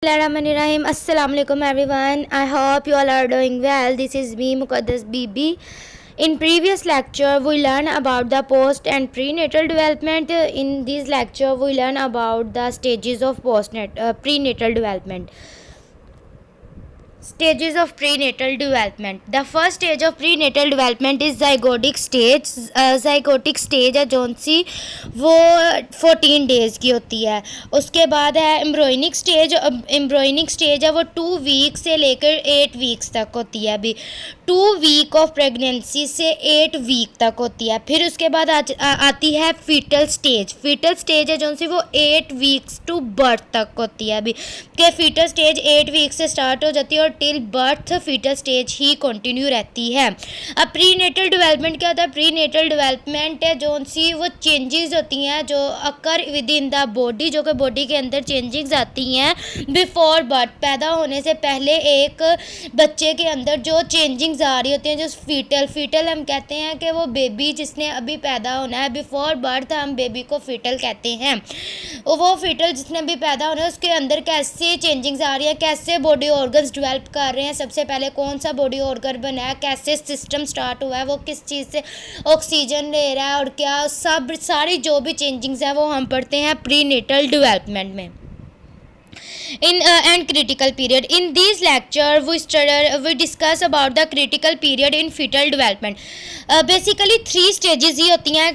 Bismillahirrahmanirrahim. Assalamu alaikum everyone. I hope you all are doing well. This is me Muqaddas Bibi. In previous lecture we learned about the post and prenatal development. In this lecture we learn about the stages of prenatal development. Stages of prenatal development. The first stage of prenatal development is zygotic stage. zygotic stage है जौन सी वो 14 days की होती है। उसके बाद है embryonic stage. Embryonic stage है वो 2 वीक से लेकर 8 वीक्स तक होती है। अभी 2 वीक ऑफ प्रेगनेंसी से 8 वीक तक होती है। फिर उसके बाद आती है फीटल स्टेज। फीटल स्टेज है जौन सी वो 8 वीक्स टू बर्थ तक होती है। अभी के फीटल स्टेज 8 वीक से स्टार्ट हो जाती है और टिल बर्थ फीटल स्टेज ही कंटिन्यू रहती है। अब प्रीनेटल डेवलपमेंट क्या होता है? प्रीनेटल डेवलपमेंट है जौन सी वो चेंजेस होती हैं जो occur with in the body, जो कि बॉडी के अंदर चेंजेस आती हैं बिफोर बर्थ। पैदा होने से पहले एक बच्चे के अंदर जो चेंजिंग्स आ रही होती हैं, जो फीटल हम कहते हैं कि वो बेबी जिसने अभी पैदा होना है, बिफोर बर्थ हम बेबी को फीटल कहते हैं। वो फीटल जिसने अभी पैदा होना है उसके अंदर कैसे चेंजिंग्स आ रही है, कैसे बॉडी ऑर्गन्स डेवलप कर रहे हैं, सबसे पहले कौन सा बॉडी ऑर्गन बना है, कैसे सिस्टम स्टार्ट हुआ है, वो किस चीज़ से ऑक्सीजन ले रहा है और क्या सब सारी जो भी चेंजिंग्स है वो हम पढ़ते हैं प्रीनेटल डेवलपमेंट में। And critical period. In this lecture we discuss about the critical period in fetal development. Basically 3 stages ही होती हैं,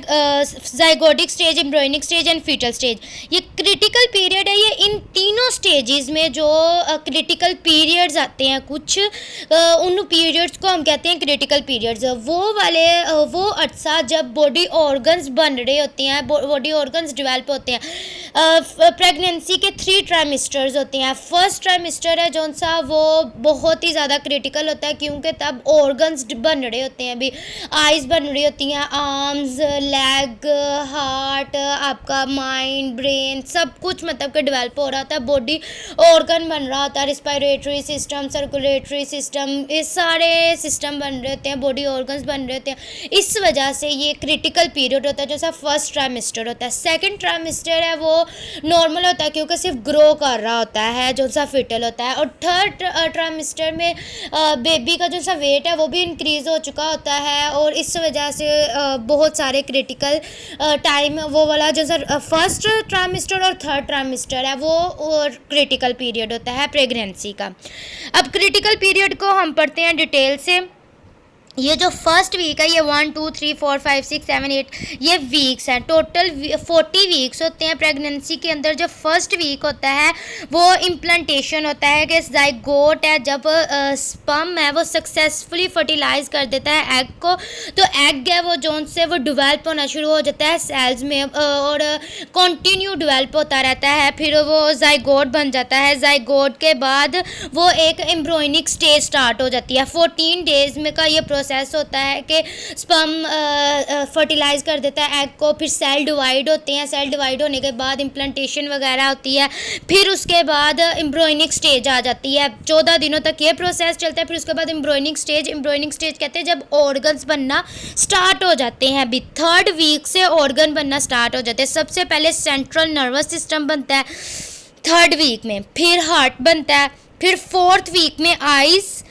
zygotic stage, embryonic stage and fetal stage. ये क्रिटिकल पीरियड है। ये इन तीनों स्टेजेस में जो क्रिटिकल पीरियड्स आते हैं कुछ उन पीरियड्स को हम कहते हैं क्रिटिकल पीरियड्स। वो अर्सा जब बॉडी ऑर्गन्स बन रहे होते हैं, बॉडी ऑर्गन्स डेवलप होते हैं। प्रेगनेंसी के 3 ट्राइमेस्टर्स होते हैं। फर्स्ट ट्राइमेस्टर है जौन सा वो बहुत ही ज़्यादा क्रिटिकल होता है क्योंकि तब ऑर्गन्स बन रहे होते हैं। अभी आइज़ बन रही होती हैं, आर्म्स, लेग, हार्ट, आपका माइंड, ब्रेन, सब कुछ मतलब कि डेवलप हो रहा होता है। बॉडी ऑर्गन बन रहा होता है, रिस्पायरेटरी सिस्टम, सर्कुलेटरी सिस्टम, ये सारे सिस्टम बन रहे होते हैं, बॉडी ऑर्गन्स बन रहे होते हैं। इस वजह से ये क्रिटिकल पीरियड होता है जैसा फर्स्ट ट्राइमेस्टर होता है। सेकेंड ट्राइमेस्टर है वो नॉर्मल होता है क्योंकि सिर्फ ग्रो कर रहा होता है जो सा फिटल होता है। और थर्ड ट्राइमेस्टर में बेबी का जो सा वेट है वो भी इंक्रीज़ हो चुका होता है और इस वजह से बहुत सारे क्रिटिकल टाइम वो वाला जो सा फर्स्ट ट्राइमेस्टर और थर्ड ट्राइमेस्टर है वो क्रिटिकल पीरियड होता है प्रेगनेंसी का। अब क्रिटिकल पीरियड को हम पढ़ते हैं डिटेल से। ये जो फर्स्ट वीक है ये 1 2 3 4 5 6 7 8 ये वीक्स हैं। टोटल 40 वीक्स होते हैं प्रेगनेंसी के अंदर। जो फर्स्ट वीक होता है वो इम्प्लांटेशन होता है कि ज़ाइगोट है जब स्पर्म है वो सक्सेसफुली फर्टिलाइज कर देता है एग को, तो एग है वो जोन से वो डेवलप होना शुरू हो जाता है सेल्स में और कंटिन्यू डेवलप होता रहता है। फिर वो ज़ाइगोट बन जाता है। ज़ाइगोट के बाद वो एक एम्ब्रॉयनिक स्टेज स्टार्ट हो जाती है। 14 डेज़ में का ये प्रोसेस होता है कि स्पर्म फर्टिलाइज कर देता है एग को, फिर सेल डिवाइड होते हैं। सेल डिवाइड होने के बाद इम्प्लांटेशन वगैरह होती है। फिर उसके बाद एम्ब्रॉयनिक स्टेज आ जाती है। 14 दिनों तक ये प्रोसेस चलता है। फिर उसके बाद एम्ब्रॉयनिक स्टेज कहते हैं जब ऑर्गन्स बनना स्टार्ट हो जाते हैं। अभी 3rd वीक से ऑर्गन बनना स्टार्ट हो जाते हैं। सबसे पहले सेंट्रल नर्वस सिस्टम बनता है 3rd वीक में, फिर हार्ट बनता है, फिर 4th वीक में आइज़,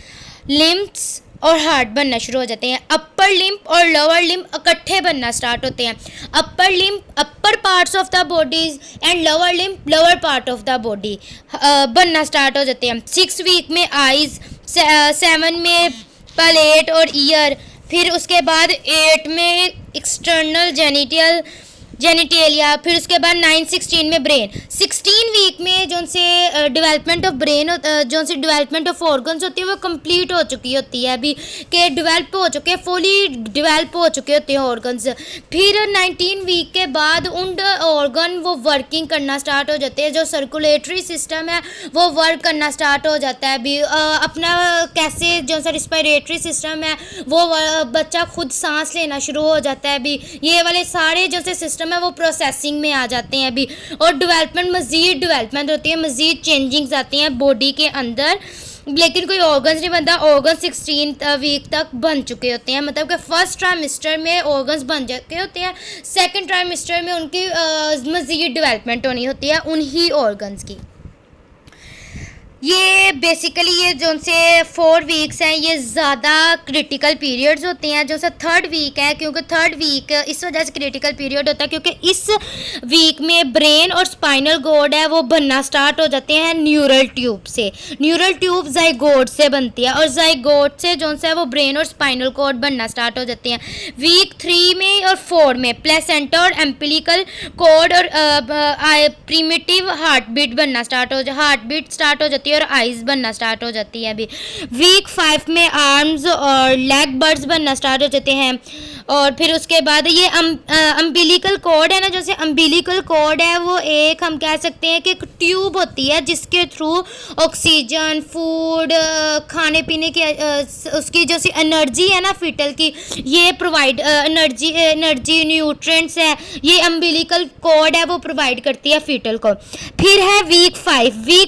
लिम्ब्स और हार्ट बनना शुरू हो जाते हैं। अपर लिम्ब और लोअर लिम्ब इकट्ठे बनना स्टार्ट होते हैं। Upper limb upper parts of the body and lower limb lower part of the body बनना स्टार्ट हो जाते हैं। 6 वीक में आइज़, 7 में पैलेट और ईयर, फिर उसके बाद 8 में एक्सटर्नल जेनिटेलिया, फिर उसके बाद 9-16 में ब्रेन। 16 वीक में जो से डेवलपमेंट ऑफ ब्रेन जो से डेवलपमेंट ऑफ ऑर्गन्स होती है वो कंप्लीट हो चुकी होती है। अभी के डेवलप हो चुके, फुली डेवलप हो चुके होते हैं ऑर्गन्स। फिर 19 वीक के बाद उन ऑर्गन वो वर्किंग करना स्टार्ट हो जाते हैं। जो सर्कुलेटरी सिस्टम है वो वर्क करना स्टार्ट हो जाता है। अभी अपना कैसे जो सा रिस्पायरेटरी सिस्टम है वो बच्चा खुद सांस लेना शुरू हो जाता है। अभी ये वाले सारे जो से सिस्टम है वो प्रोसेसिंग में आ जाते हैं अभी। और मज़ीद डेवलपमेंट होती है, मज़ीद चेंजिंग्स आती हैं बॉडी के अंदर। लेकिन कोई ऑर्गन्स नहीं बनता। ऑर्गन 16 वीक तक बन चुके होते हैं, मतलब कि फर्स्ट ट्राइमेस्टर में ऑर्गन्स बन चुके होते हैं, सेकंड ट्राइमेस्टर में उनकी मज़ीद डेवलपमेंट होनी होती है उन्हीं ऑर्गन्स की। ये बेसिकली ये जो से 4 वीक्स हैं ये ज़्यादा क्रिटिकल पीरियड्स होते हैं। जो से 3rd वीक है, क्योंकि 3rd वीक इस वजह से क्रिटिकल पीरियड होता है क्योंकि इस वीक में ब्रेन और स्पाइनल कॉर्ड है वो बनना स्टार्ट हो जाते हैं न्यूरल ट्यूब से। न्यूरल ट्यूब जाइगोट से बनती है और जाइगोट से जो है वो ब्रेन और स्पाइनल कॉर्ड बनना स्टार्ट हो जाते हैं। वीक 3 में और 4 में प्लेसेंटा और एम्पिलिकल कॉर्ड और प्रीमिटिव हार्ट बीट स्टार्ट हो जाती है और आइज बनना स्टार्ट हो जाती है। अभी वीक 5 में आर्म्स और लेग बर्ड्स बनना स्टार्ट हो जाते हैं। और फिर उसके बाद ये अम्बिलिकल कॉर्ड है ना, जैसे अम्बिलिकल कॉर्ड है वो एक हम कह सकते हैं कि एक ट्यूब होती है जिसके थ्रू ऑक्सीजन, फूड, खाने पीने की उसकी जैसी एनर्जी है ना फीटल की, ये प्रोवाइड एनर्जी न्यूट्रिएंट्स है, ये अम्बिलिकल कॉर्ड है वो प्रोवाइड करती है फीटल को। फिर है वीक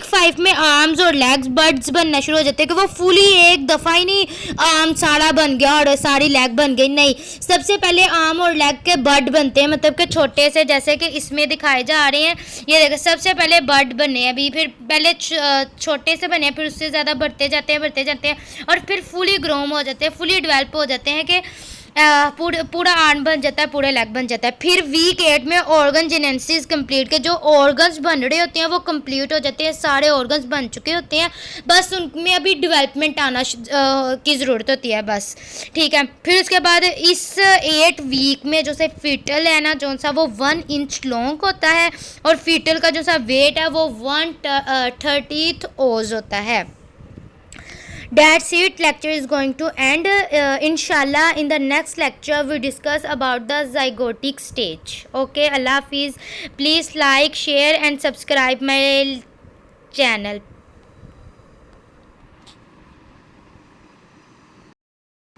5 में आर्म्स और लेग्स बर्ड्स बनना शुरू हो जाते हैं कि वो फुली एक दफ़ा ही नहीं आर्म सारा बन गया और सारी लेग बन गई, नहीं। सबसे पहले आर्म और लेग के बर्ड बनते हैं, मतलब कि छोटे से, जैसे कि इसमें दिखाए जा रहे हैं। ये देखो सबसे पहले बर्ड बने हैं अभी, फिर पहले छोटे से बने, फिर उससे ज़्यादा बढ़ते जाते हैं और फिर फुली ग्रोम हो जाते हैं, फुली डेवलप हो जाते हैं कि पूरा आर्म बन जाता है, पूरा लेग बन जाता है। फिर वीक 8 में ऑर्गन जेनेसिस कंप्लीट के जो ऑर्गन्स बन रहे होते हैं वो कंप्लीट हो जाते हैं, सारे ऑर्गन्स बन चुके होते हैं, बस उनमें अभी डेवलपमेंट आना की ज़रूरत होती है बस, ठीक है। फिर उसके बाद इस 8 वीक में जो से फीटल है ना जो सा वो 1 इंच लॉन्ग होता है और फीटल का जो सा वेट है वो 1/30 ओज होता है। That's it. Lecture is going to end. Inshallah, in the next lecture, we discuss about the zygotic stage. Okay, Allah Hafiz. Please like, share, and subscribe my channel.